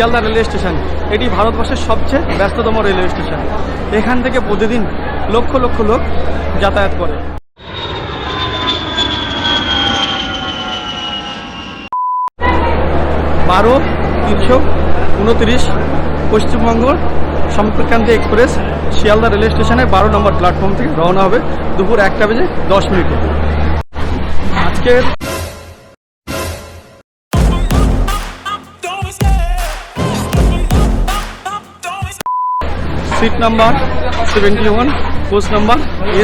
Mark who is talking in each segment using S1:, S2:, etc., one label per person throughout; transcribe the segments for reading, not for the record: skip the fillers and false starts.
S1: Sealdah railway station. এটি ভারতবর্ষের সবচেয়ে ব্যস্ততম রেলওয়ে স্টেশন। এখান থেকে প্রতিদিন লক্ষ লক্ষ লোক যাতায়াত করে। বারো 329 পশ্চিমবঙ্গ সম্পর্কান্তি এক্সপ্রেস শিয়ালদা রেলওয়ে স্টেশনে 12 নম্বর প্ল্যাটফর্ম থেকে রওনা হবে দুপুর 1:10 আজকের seat number 71, coach number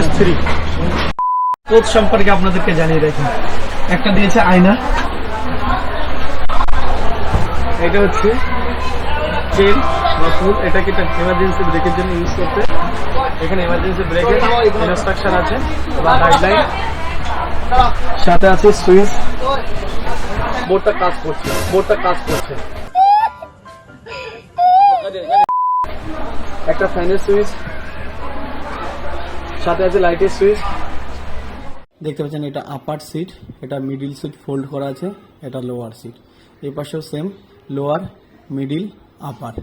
S1: S3। Coach সম্পর্কে আপনাদেরকে জানিয়ে রাখি, একটা দিয়েছে আয়না, এটা হচ্ছে চেন বা ফুল, এটাকে এমার্জেন্সি ব্রেকের জন্য ইউজ করতে। এখানে এমার্জেন্সি ব্রেকের ইনস্ট্রাকশন আছে বা গাইডলাইন, সাথে আছে সুইচ। বোর্ডটা কাজ করছে। একটা ফ্যানের সুইচ, সাথে আছে লাইটের সুইচ। দেখতে পাচ্ছেন এটা আপার সিট, এটা মিডিল সিট ফোল্ড করা আছে, এটা লোয়ার সিট। এই পাশেও সেম, লোয়ার, মিডিল, আপার।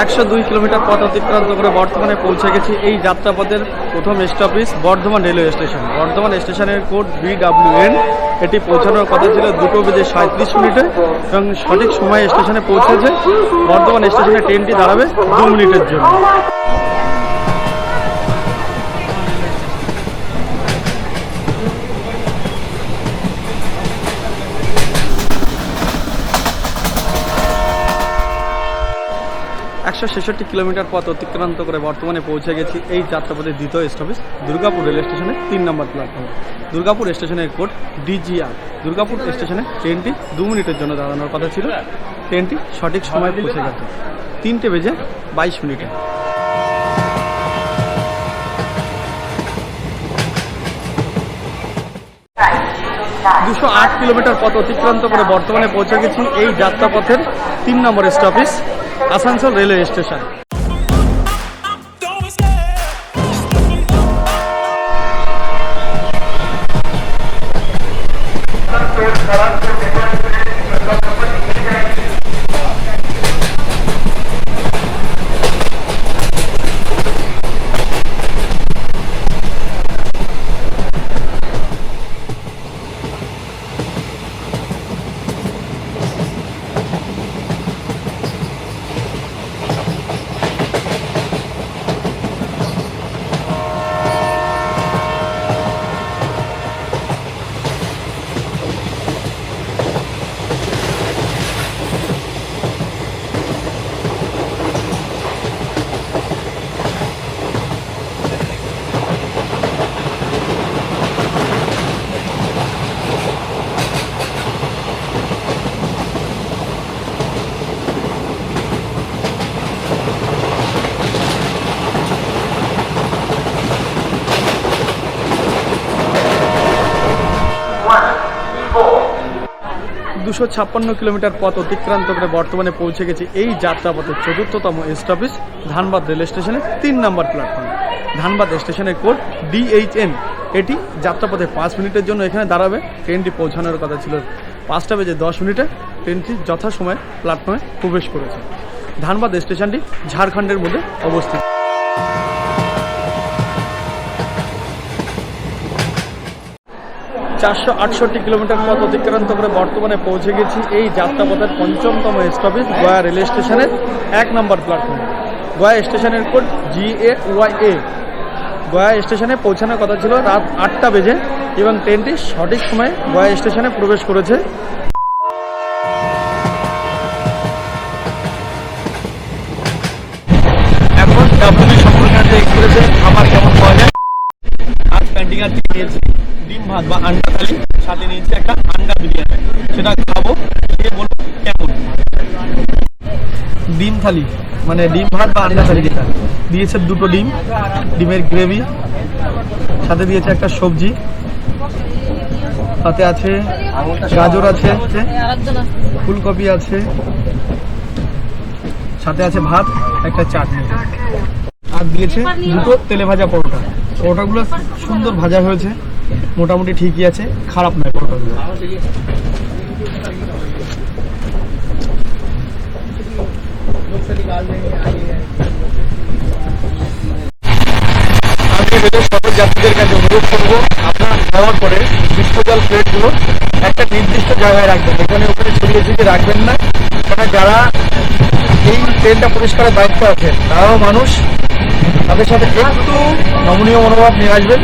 S1: একশো 2 কিলোমিটার পথ অতিক্রান্ত করে বর্ধমানে পৌঁছে গেছি। এই যাত্রাপথের প্রথম stoppage Bardhaman railway station. Bardhaman স্টেশনের কোড BWN। এটি পৌঁছানোর কথা ছিল 2:37 এবং সঠিক সময়ে স্টেশনে পৌঁছেছে। বর্ধমান স্টেশনে ট্রেনটি দাঁড়াবে 2 মিনিটের জন্য। একশো 66 কিলোমিটার পথ অতিক্রান্ত করে বর্তমানে পৌঁছে গেছি। এই যাত্রাপথের দ্বিতীয় স্টপেজ দুর্গাপুর রেল স্টেশনের 3 নম্বর প্ল্যাটফর্ম। দুর্গাপুর স্টেশনের কোড DGR। দুর্গাপুর স্টেশনে ট্রেনটি 2 মিনিটের জন্য দাঁড়ানোর কথা ছিল। ট্রেনটি সঠিক সময়ে পৌঁছে গেছে 3:22। 208 কিলোমিটার পথ অতিক্রান্ত করে বর্তমানে পৌঁছে গেছি। এই যাত্রাপথের 3 নম্বর স্টপেজ আসানসোল রেলওয়ে স্টেশন। দুশো 56 কিলোমিটার পথ অতিক্রান্ত করে বর্তমানে পৌঁছে গেছি। এই যাত্রাপথের 4র্থতম স্টপেজ ধানবাদ রেল স্টেশনের 3 নম্বর প্ল্যাটফর্ম। ধানবাদ স্টেশনের কোড DHN। এটি যাত্রাপথে 5 মিনিটের জন্য এখানে দাঁড়াবে। ট্রেনটি পৌঁছানোর কথা ছিল 5:10। ট্রেনটি যথাসময়ে প্ল্যাটফর্মে প্রবেশ করেছে। ধানবাদ স্টেশনটি ঝাড়খণ্ডের মধ্যে অবস্থিত। চারশো 68 কিলোমিটার পথ অতিক্রান্ত করে বর্তমানে পৌঁছে গেছি। এই যাত্রাপথের 5মতম স্টপেজ গয়া রেল স্টেশনের 1 নম্বর প্ল্যাটফর্ম। গয়া স্টেশনের কোড GAYA। গয়া স্টেশনে পৌঁছানোর কথা ছিল রাত 8টা বেজে এবং ট্রেনটি সঠিক সময়ে গয়া স্টেশনে প্রবেশ করেছে। এখন WB সম্পর্কান্তি এক্সপ্রেসে খাবার কেমন পাওয়া যায়। আজ ক্যান্টিনার থেকে নিয়েছি ডিম ভাত বা আন্ডা থালি, সাথে নিয়েছি একটা আন্ডা বিরিয়ানি। সেটা খাবো, খেয়ে বলবো কেমন। ডিম থালি মানে ডিম ভাত বা আন্ডা থালি, যেটা দিয়েছে 2টো ডিম, ডিমের গ্রেভি, সাথে দিয়েছে একটা সবজি, সাথে আছে গাজর আছে, ফুলকপি আছে, সাথে আছে ভাত, একটা চাটনি। আর দিয়েছে দুটো তেলে ভাজা পরোটা। পরোটাগুলো সুন্দর ভাজা হয়েছে, মোটামুটি ঠিকই আছে, খারাপ নয় পরোটাগুলো। সকল যাত্রীদের কাছে অনুরোধ করবো, আপনারা খাওয়ার পরে বিশুদ্ধ জল প্লেটগুলো একটা নির্দিষ্ট জায়গায় রাখবেন, এখানে ওখানে ছড়িয়ে ছিটিয়ে রাখবেন না। কারণ যারা এই ট্রেনটা পরিষ্কারের দায়িত্ব আছে তারাও মানুষ, তাদের সাথে একটু নমনীয় মনোভাব নিয়ে আসবেন।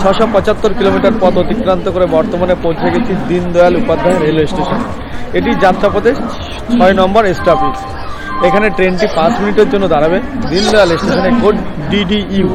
S1: 675 কিলোমিটার পথ অতিক্রান্ত করে বর্তমানে পৌঁছে গেছি দীনদয়াল উপাধ্যায় রেলওয়ে স্টেশন। এটি যাত্রাপথে 6 নম্বর স্টপেজ। এখানে ট্রেনটি 5 মিনিটের জন্য দাঁড়াবে। দীনদয়াল স্টেশনে কোড DDU।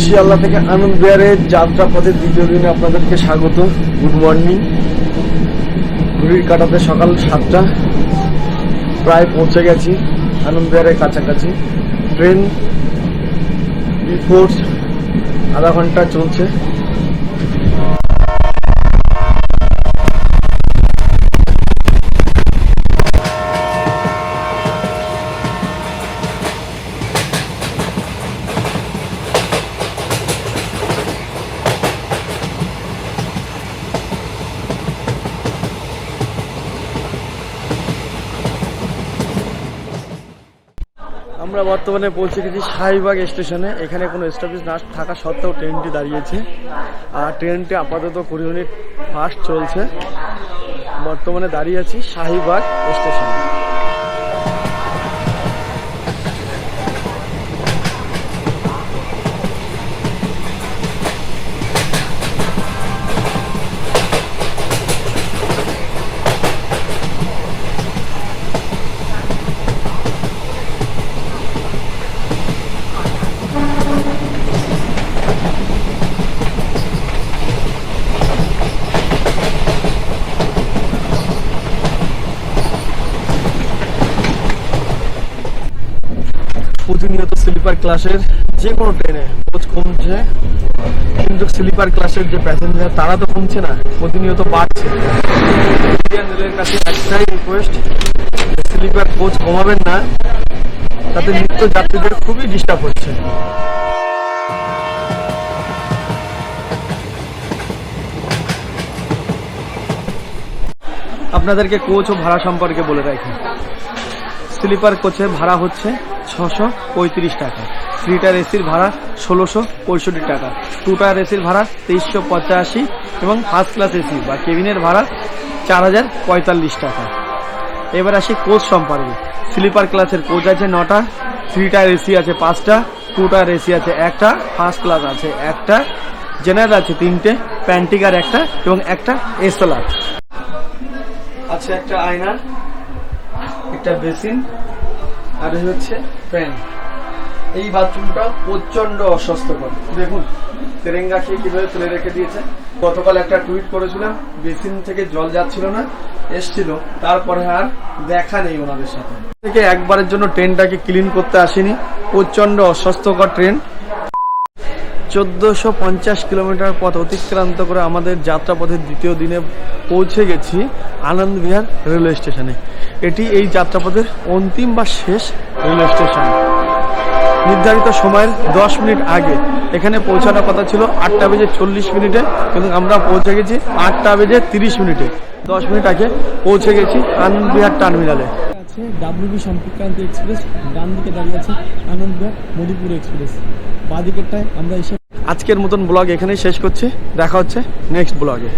S1: শিয়ালদা থেকে আনন্দ বিহারের যাত্রাপথের দ্বিতীয় দিনে আপনাদেরকে স্বাগত। Good morning. ঘড়ির কাঁটাতে সকাল 7টা, প্রায় পৌঁছে গেছি আনন্দ বিহারের কাছাকাছি। ট্রেন বিফোর আধা ঘন্টা চলছে। আমরা বর্তমানে পৌঁছে গেছি শাহীবাগ স্টেশনে। এখানে কোনো স্টপেজ না থাকা সত্ত্বেও ট্রেনটি দাঁড়িয়েছে, আর ট্রেনটি আপাতত 20 মিনিট ফাস্ট চলছে। বর্তমানে দাঁড়িয়ে আছি শাহীবাগ স্টেশনে। প্রতিনিয়ত স্লিপার ক্লাসের যে কোনো ট্রেনে কোচ কমছে, কিন্তু স্লিপার ক্লাসের যে প্যাসেঞ্জার তারা তো কমছে না, প্রতিনিয়ত বাড়ছে। ইন্ডিয়ান রেলের কাছে একটাই রিকোয়েস্ট, স্লিপার কোচ কমাবেন না, তাতে নিত্য যাত্রীদের খুবই ডিস্টার্ব হচ্ছে। আপনাদেরকে কোচ ও ভাড়া সম্পর্কে বলে রাখি। স্লিপার কোচের ভাড়া হচ্ছে 635 টাকা, 3 টায়ার এসির ভাড়া 1665 টাকা, 2 টায়ার এসির ভাড়া 2385 এবং ফার্স্ট ক্লাস এসি বা কেবিনের ভাড়া 4045 টাকা। এবার আসি কোচ সম্পর্কে। স্লিপার ক্লাসের কোচ আছে 9টা, 3 টায়ার এসি আছে 5টা, 2 টায়ার এসি আছে 1টা, ফার্স্ট ক্লাস আছে 1টা, জেনারেল আছে 3টে, প্যান্টিকার 1টা এবং 1টা এসএলআর আছে। একটা আয়না, একটা বেসিন, আর হচ্ছে ফ্যান। এই বাথরুমটা প্রচন্ড অস্বাস্থ্যকর। দেখুন তেরেঙ্গা খেয়ে কিভাবে তুলে রেখে দিয়েছে। গতকাল একটা টুইট করেছিলাম, বেসিন থেকে জল যাচ্ছিল না, এসছিল, তারপরে আর দেখা নেই ওনাদের সাথে। থেকে একবারের জন্য ট্রেনটাকে ক্লিন করতে আসেনি। প্রচন্ড অস্বাস্থ্যকর ট্রেন। 1450 কিলোমিটার পথ অতিক্রান্ত করে আমাদের যাত্রাপথের দ্বিতীয় দিনে পৌঁছে গেছি আনন্দ বিহার রেলওয়ে স্টেশনে। এটি এই যাত্রাপথের অন্তিম বা শেষ রেলওয়ে স্টেশন। নির্ধারিত সময়ের 10 মিনিট আগে এখানে পৌঁছানোর কথা ছিল 8টা বেজে 40 মিনিটে, কিন্তু আমরা পৌঁছে গেছি 8টা বেজে 30 মিনিটে। 10 মিনিট আগে পৌঁছে গেছি আনন্দ বিহার টার্মিনালে। আছে WB সম্পর্কান্তি এক্সপ্রেস, ডান দিকে দাঁড়িয়ে আছে আনন্দ বিহার মধুপুর এক্সপ্রেস, বাঁ দিকেরটায় আমরা এসে। আজকের মতন ব্লগ এখানেই শেষ করছি, দেখা হচ্ছে নেক্সট ব্লগে।